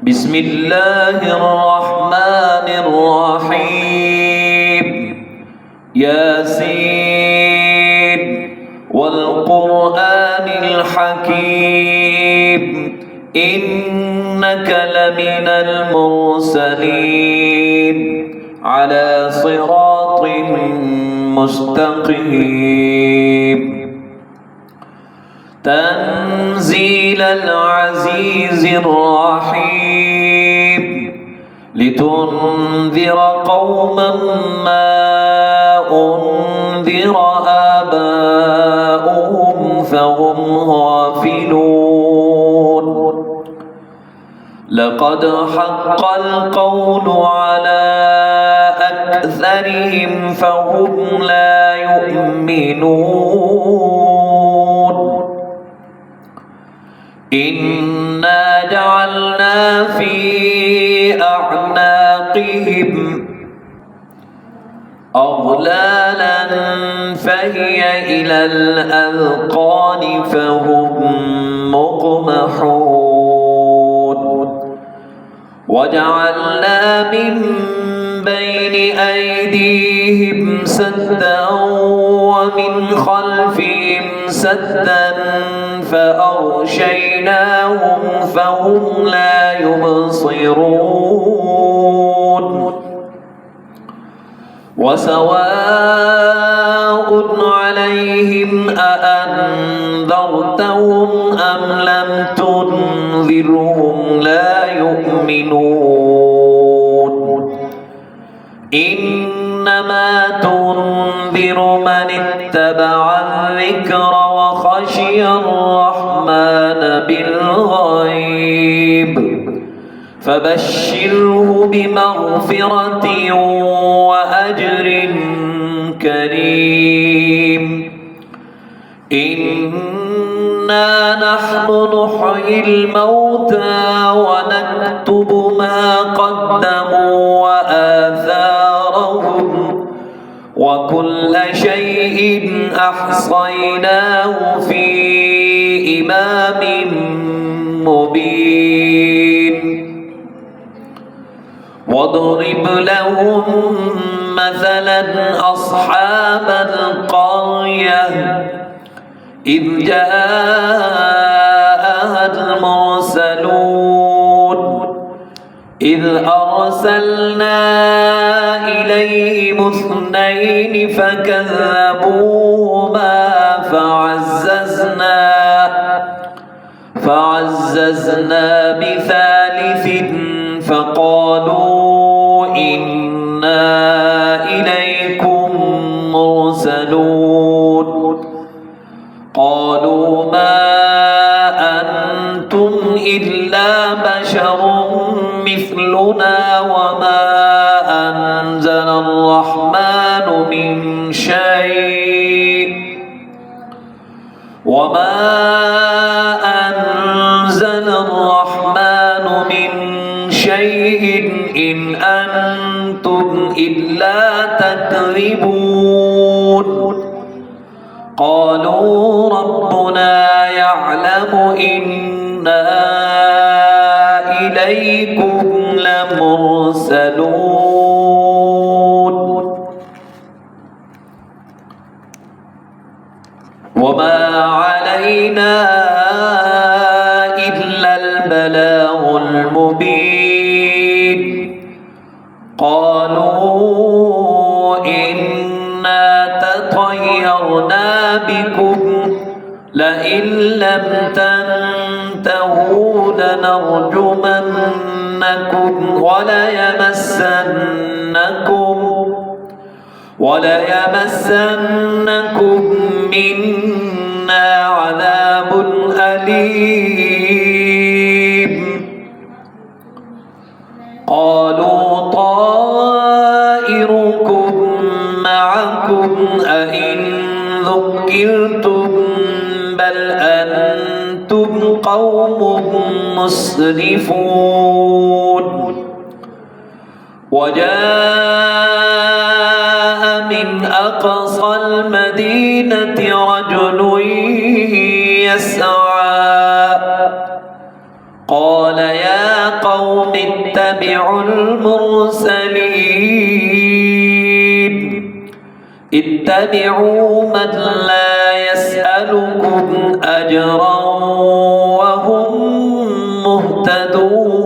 بسم الله الرحمن الرحيم ياسين والقرآن الحكيم إنك لمن المرسلين على صراط مستقيم تنزيل العزيز الرحيم لتنذر قوما ما أنذر آباؤهم فهم غافلون لقد حق القول على أكثرهم فهم لا يؤمنون إنا جعلنا في أعناقهم أغلالا فهي إلى الأذقان فهم مقمحون وجعلنا من بين أيديهم سدا ومن خلفهم سدا فأغشيناهم فهم لا يبصرون وسواء عليهم أأنذرتهم أم لم تنذرهم لا يؤمنون إنما تنذر من اتبع الذكر وخشي الرحمن بالغيب فبشره بمغفرة وأجر كريم إنا نحن نحيي الموتى ونكتب ما قدموا وآثارهم وكل شيء أحصيناه في إمام مبين واضرب لهم مثلا أصحاب القرية إذ جاءها المرسلون إذ أرسلنا إليهم اثنين فكذبوهما فعززنا بثالث فقالوا إنا إليكم مرسلون قالوا ما أنتم إلا بشر مثلنا وما أنزل الرحمن من شيء إن أنتم إلا تكذبون قالوا ربنا يعلم إنا إليكم لمرسلون وما علينا إلا البلاغ المبين قالوا إنا تطيرنا بكم لئن لم تنتهوا لنرجمنكم وليمسنكم منا عذاب أليم قالوا طائركم معكم أئن ذكرتم بل أنتم قوم مسرفون وجاء من أقصى المدينة رجل يسعى قال يا يا قوم اتبعوا المرسلين اتبعوا من لا يسألكم أجرا وهم مهتدون